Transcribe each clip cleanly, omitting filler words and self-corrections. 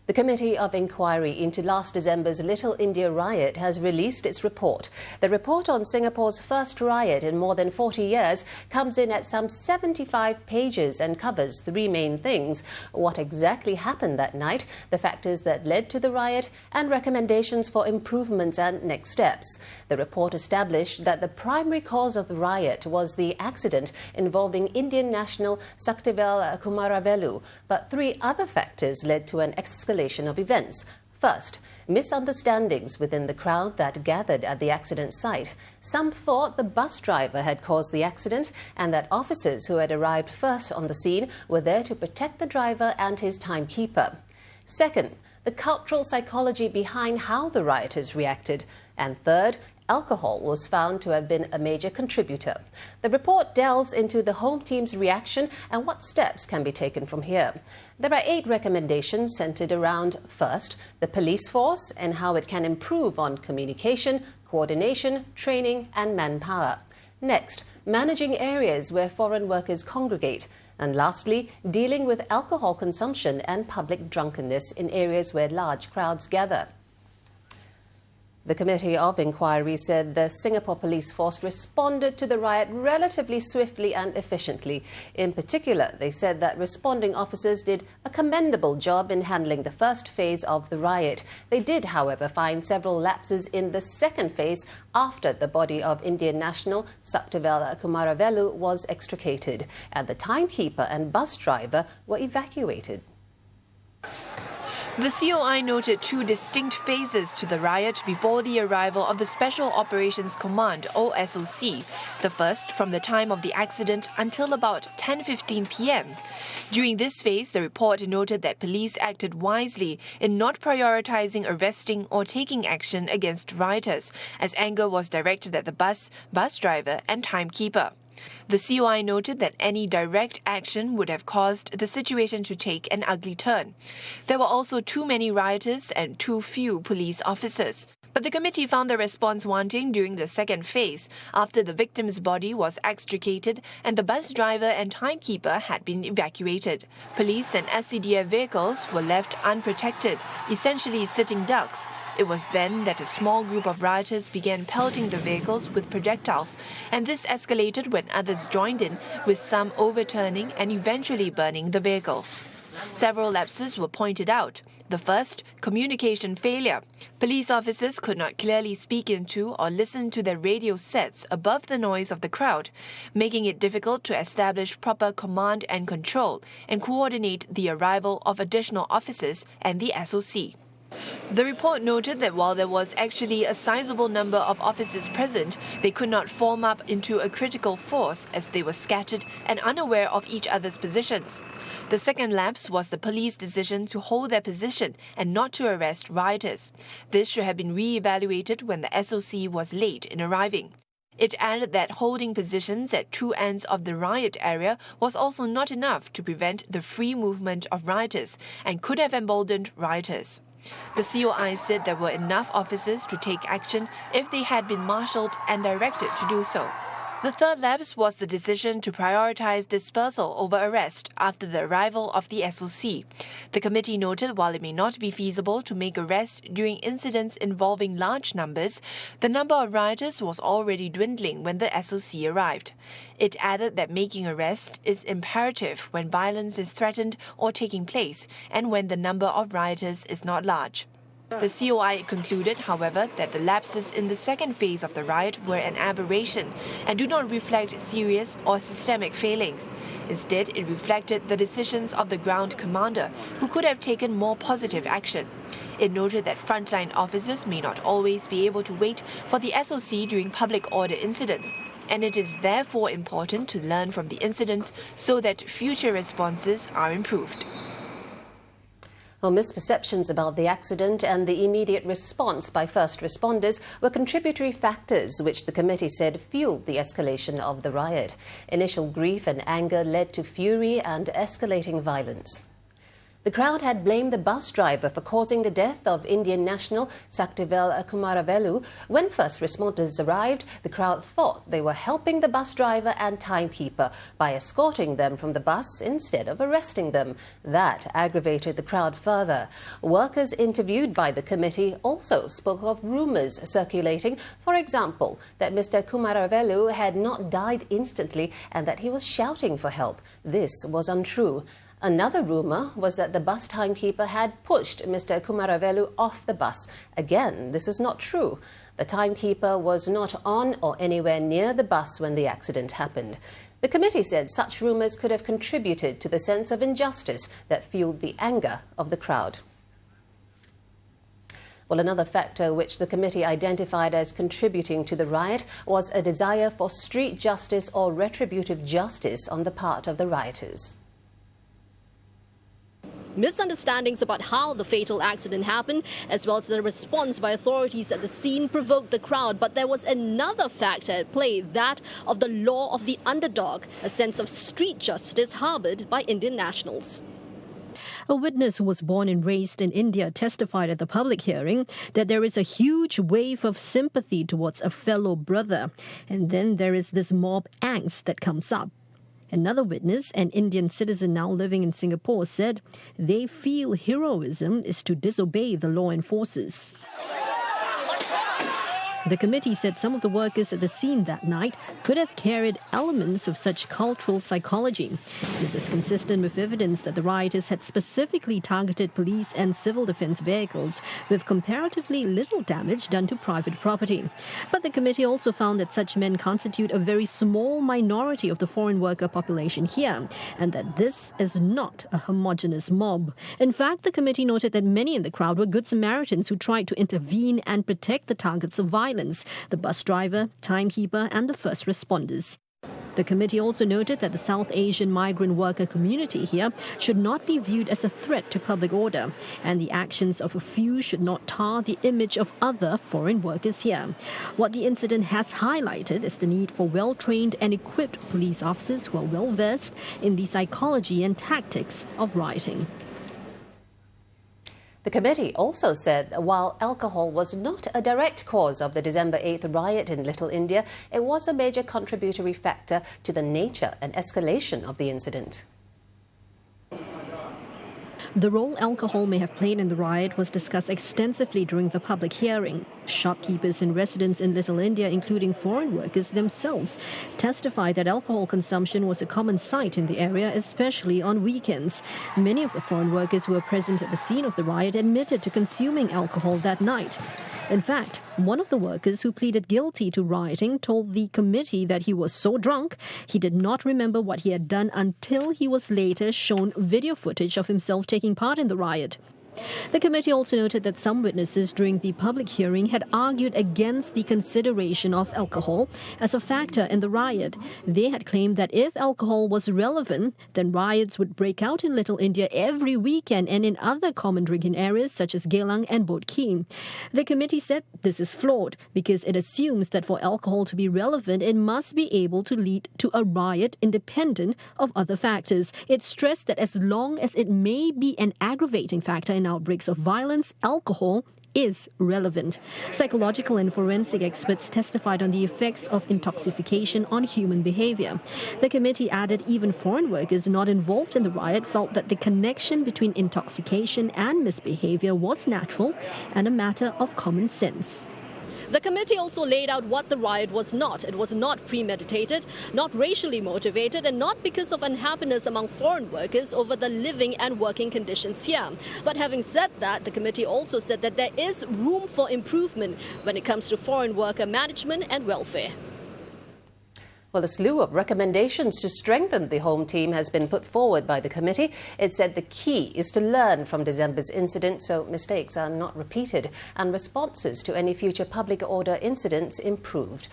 The Committee of Inquiry into last December's Little India riot has released its report. The report on Singapore's first riot in more than 40 years comes in at some 75 pages and covers three main things: what exactly happened that night, the factors that led to the riot, and recommendations for improvements and next steps. The report established that the primary cause of the riot was the accident involving Indian national Saktivel Kumaravelu, but three other factors led to an escalation of events. First, misunderstandings within the crowd that gathered at the accident site. Some thought the bus driver had caused the accident and that officers who had arrived first on the scene were there to protect the driver and his timekeeper. Second, the cultural psychology behind how the rioters reacted. And third, alcohol was found to have been a major contributor. The report delves into the home team's reaction and what steps can be taken from here. There are 8 recommendations centered around, first, the police force and how it can improve on communication, coordination, training and manpower. Next, managing areas where foreign workers congregate. And lastly, dealing with alcohol consumption and public drunkenness in areas where large crowds gather. The Committee of Inquiry said the Singapore Police Force responded to the riot relatively swiftly and efficiently. In particular, they said that responding officers did a commendable job in handling the first phase of the riot. They did, however, find several lapses in the second phase after the body of Indian national Saktivel Kumaravelu was extricated and the timekeeper and bus driver were evacuated. The COI noted 2 distinct phases to the riot before the arrival of the Special Operations Command, or SOC. The first from the time of the accident until about 10:15 p.m. During this phase, the report noted that police acted wisely in not prioritizing arresting or taking action against rioters, as anger was directed at the bus driver and timekeeper. The COI noted that any direct action would have caused the situation to take an ugly turn. There were also too many rioters and too few police officers. But the committee found the response wanting during the second phase, after the victim's body was extricated and the bus driver and timekeeper had been evacuated. Police and SCDF vehicles were left unprotected, essentially sitting ducks. It was then that a small group of rioters began pelting the vehicles with projectiles, and this escalated when others joined in, with some overturning and eventually burning the vehicles. Several lapses were pointed out. The first, communication failure. Police officers could not clearly speak into or listen to their radio sets above the noise of the crowd, making it difficult to establish proper command and control and coordinate the arrival of additional officers and the SOC. The report noted that while there was actually a sizable number of officers present, they could not form up into a critical force as they were scattered and unaware of each other's positions. The second lapse was the police decision to hold their position and not to arrest rioters. This should have been re-evaluated when the SOC was late in arriving. It added that holding positions at 2 ends of the riot area was also not enough to prevent the free movement of rioters and could have emboldened rioters. The COI said there were enough officers to take action if they had been marshalled and directed to do so. The third lapse was the decision to prioritize dispersal over arrest after the arrival of the SOC. The committee noted while it may not be feasible to make arrests during incidents involving large numbers, the number of rioters was already dwindling when the SOC arrived. It added that making arrests is imperative when violence is threatened or taking place and when the number of rioters is not large. The COI concluded, however, that the lapses in the second phase of the riot were an aberration and do not reflect serious or systemic failings. Instead, it reflected the decisions of the ground commander, who could have taken more positive action. It noted that frontline officers may not always be able to wait for the SOC during public order incidents, and it is therefore important to learn from the incident so that future responses are improved. Well, misperceptions about the accident and the immediate response by first responders were contributory factors which the committee said fueled the escalation of the riot. Initial grief and anger led to fury and escalating violence. The crowd had blamed the bus driver for causing the death of Indian national Saktivel Kumaravelu. When first responders arrived, the crowd thought they were helping the bus driver and timekeeper by escorting them from the bus instead of arresting them. That aggravated the crowd further. Workers interviewed by the committee also spoke of rumours circulating, for example, that Mr. Kumaravelu had not died instantly and that he was shouting for help. This was untrue. Another rumour was that the bus timekeeper had pushed Mr. Kumaravelu off the bus. Again, this was not true. The timekeeper was not on or anywhere near the bus when the accident happened. The committee said such rumours could have contributed to the sense of injustice that fueled the anger of the crowd. Well, another factor which the committee identified as contributing to the riot was a desire for street justice or retributive justice on the part of the rioters. Misunderstandings about how the fatal accident happened, as well as the response by authorities at the scene, provoked the crowd. But there was another factor at play, that of the law of the underdog, a sense of street justice harboured by Indian nationals. A witness who was born and raised in India testified at the public hearing that there is a huge wave of sympathy towards a fellow brother, and then there is this mob angst that comes up. Another witness, an Indian citizen now living in Singapore, said they feel heroism is to disobey the law enforcers. The committee said some of the workers at the scene that night could have carried elements of such cultural psychology. This is consistent with evidence that the rioters had specifically targeted police and civil defence vehicles, with comparatively little damage done to private property. But the committee also found that such men constitute a very small minority of the foreign worker population here, and that this is not a homogeneous mob. In fact, the committee noted that many in the crowd were good Samaritans who tried to intervene and protect the targets of violence: the bus driver, timekeeper and the first responders. The committee also noted that the South Asian migrant worker community here should not be viewed as a threat to public order, and the actions of a few should not tar the image of other foreign workers here. What the incident has highlighted is the need for well-trained and equipped police officers who are well-versed in the psychology and tactics of rioting. The committee also said that while alcohol was not a direct cause of the December 8th riot in Little India, it was a major contributory factor to the nature and escalation of the incident. The role alcohol may have played in the riot was discussed extensively during the public hearing. Shopkeepers and residents in Little India, including foreign workers themselves, testified that alcohol consumption was a common sight in the area, especially on weekends. Many of the foreign workers who were present at the scene of the riot admitted to consuming alcohol that night. In fact, one of the workers who pleaded guilty to rioting told the committee that he was so drunk he did not remember what he had done until he was later shown video footage of himself taking part in the riot. The committee also noted that some witnesses during the public hearing had argued against the consideration of alcohol as a factor in the riot. They had claimed that if alcohol was relevant, then riots would break out in Little India every weekend and in other common drinking areas such as Geylang and Boat Quay. The committee said this is flawed because it assumes that for alcohol to be relevant, it must be able to lead to a riot independent of other factors. It stressed that as long as it may be an aggravating factor in outbreaks of violence, alcohol is relevant. Psychological and forensic experts testified on the effects of intoxication on human behavior. The committee added even foreign workers not involved in the riot felt that the connection between intoxication and misbehavior was natural and a matter of common sense. The committee also laid out what the riot was not. It was not premeditated, not racially motivated, and not because of unhappiness among foreign workers over the living and working conditions here. But having said that, the committee also said that there is room for improvement when it comes to foreign worker management and welfare. Well, a slew of recommendations to strengthen the home team has been put forward by the committee. It said the key is to learn from December's incident so mistakes are not repeated and responses to any future public order incidents improved.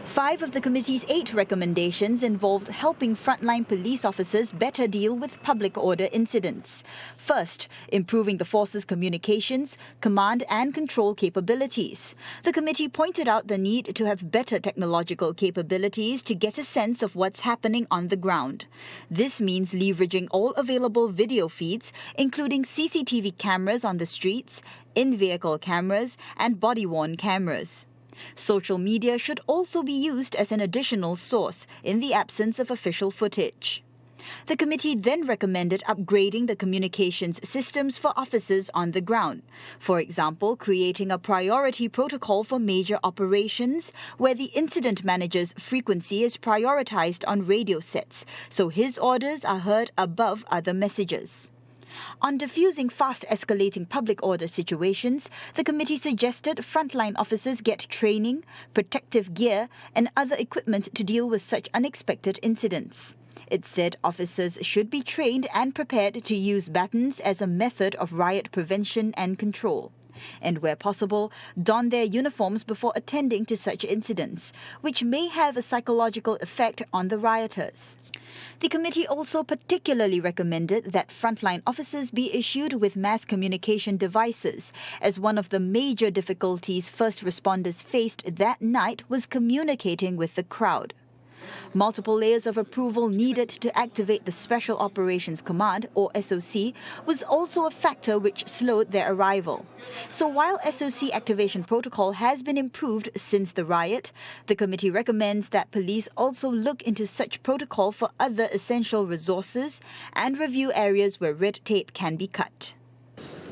5 of the committee's 8 recommendations involved helping frontline police officers better deal with public order incidents. First, improving the force's communications, command and control capabilities. The committee pointed out the need to have better technological capabilities to get a sense of what's happening on the ground. This means leveraging all available video feeds, including CCTV cameras on the streets, in-vehicle cameras and body-worn cameras. Social media should also be used as an additional source in the absence of official footage. The committee then recommended upgrading the communications systems for officers on the ground. For example, creating a priority protocol for major operations where the incident manager's frequency is prioritized on radio sets, so his orders are heard above other messages. On diffusing fast-escalating public order situations, the committee suggested frontline officers get training, protective gear and other equipment to deal with such unexpected incidents. It said officers should be trained and prepared to use batons as a method of riot prevention and control, and where possible, don their uniforms before attending to such incidents, which may have a psychological effect on the rioters. The committee also particularly recommended that frontline officers be issued with mass communication devices, as one of the major difficulties first responders faced that night was communicating with the crowd. Multiple layers of approval needed to activate the Special Operations Command, or SOC, was also a factor which slowed their arrival. So while SOC activation protocol has been improved since the riot, the committee recommends that police also look into such protocol for other essential resources and review areas where red tape can be cut.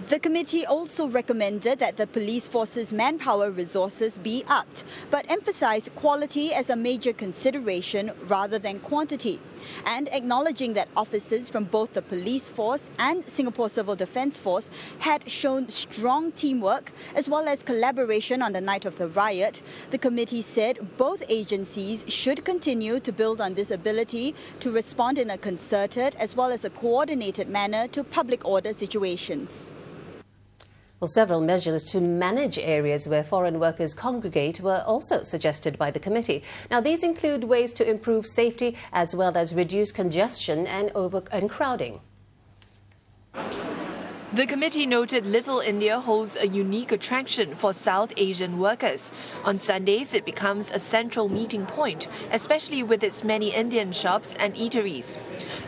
The committee also recommended that the police force's manpower resources be upped, but emphasized quality as a major consideration rather than quantity, and acknowledging that officers from both the police force and Singapore Civil Defence Force had shown strong teamwork as well as collaboration on the night of the riot. The committee said both agencies should continue to build on this ability to respond in a concerted as well as a coordinated manner to public order situations. Well, several measures to manage areas where foreign workers congregate were also suggested by the committee. Now, these include ways to improve safety as well as reduce congestion and crowding. The committee noted Little India holds a unique attraction for South Asian workers. On Sundays, it becomes a central meeting point, especially with its many Indian shops and eateries.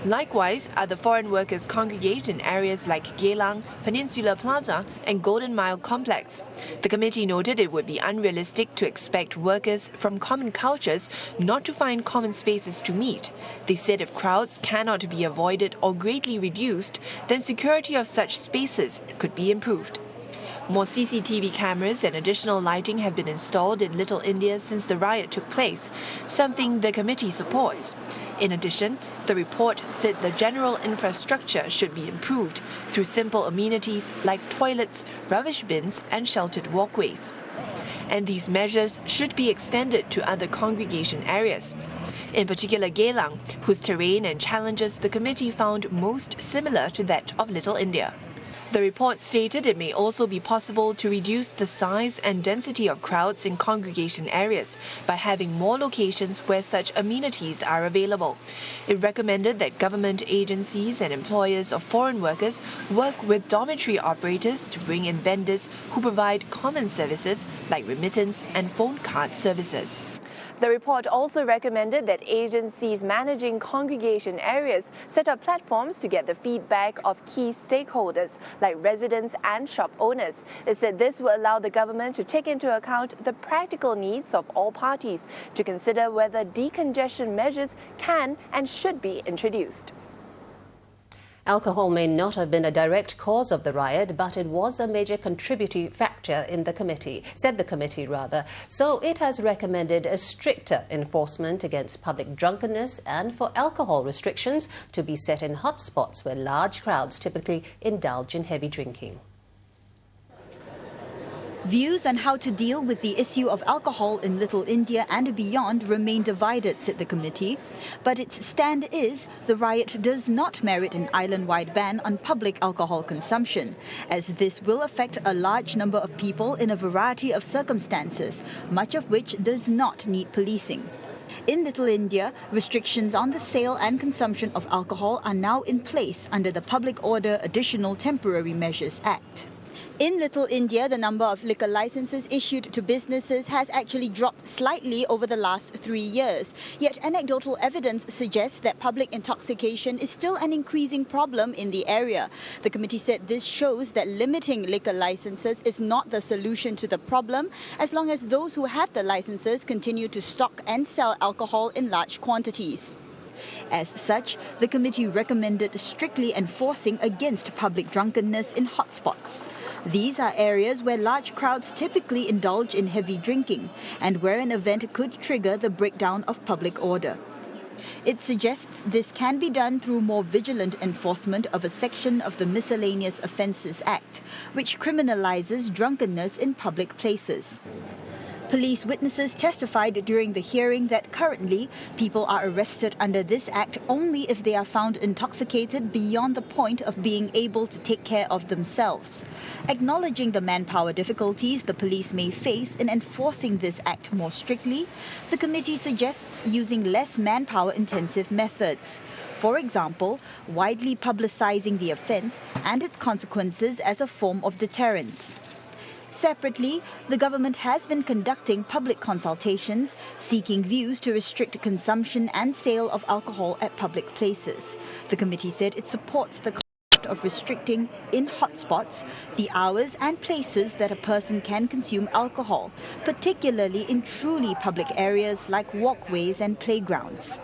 Likewise, other foreign workers congregate in areas like Geylang, Peninsula Plaza and Golden Mile Complex. The committee noted it would be unrealistic to expect workers from common cultures not to find common spaces to meet. They said if crowds cannot be avoided or greatly reduced, then security of such spaces could be improved. More CCTV cameras and additional lighting have been installed in Little India since the riot took place, something the committee supports. In addition, the report said the general infrastructure should be improved through simple amenities like toilets, rubbish bins and sheltered walkways. And these measures should be extended to other congregation areas. In particular, Geylang, whose terrain and challenges the committee found most similar to that of Little India. The report stated it may also be possible to reduce the size and density of crowds in congregation areas by having more locations where such amenities are available. It recommended that government agencies and employers of foreign workers work with dormitory operators to bring in vendors who provide common services like remittance and phone card services. The report also recommended that agencies managing congregation areas set up platforms to get the feedback of key stakeholders like residents and shop owners. It said this will allow the government to take into account the practical needs of all parties to consider whether decongestion measures can and should be introduced. Alcohol may not have been a direct cause of the riot, but it was a major contributing factor in the committee, said the committee rather. So it has recommended a stricter enforcement against public drunkenness and for alcohol restrictions to be set in hotspots where large crowds typically indulge in heavy drinking. Views on how to deal with the issue of alcohol in Little India and beyond remain divided, said the committee. But its stand is the riot does not merit an island-wide ban on public alcohol consumption, as this will affect a large number of people in a variety of circumstances, much of which does not need policing. In Little India, restrictions on the sale and consumption of alcohol are now in place under the Public Order Additional Temporary Measures Act. In Little India, the number of liquor licenses issued to businesses has actually dropped slightly over the last 3 years. Yet anecdotal evidence suggests that public intoxication is still an increasing problem in the area. The committee said this shows that limiting liquor licenses is not the solution to the problem, as long as those who have the licenses continue to stock and sell alcohol in large quantities. As such, the committee recommended strictly enforcing against public drunkenness in hotspots. These are areas where large crowds typically indulge in heavy drinking and where an event could trigger the breakdown of public order. It suggests this can be done through more vigilant enforcement of a section of the Miscellaneous Offences Act, which criminalizes drunkenness in public places. Police witnesses testified during the hearing that currently people are arrested under this act only if they are found intoxicated beyond the point of being able to take care of themselves. Acknowledging the manpower difficulties the police may face in enforcing this act more strictly, the committee suggests using less manpower-intensive methods. For example, widely publicizing the offence and its consequences as a form of deterrence. Separately, the government has been conducting public consultations, seeking views to restrict consumption and sale of alcohol at public places. The committee said it supports the concept of restricting, in hotspots, the hours and places that a person can consume alcohol, particularly in truly public areas like walkways and playgrounds.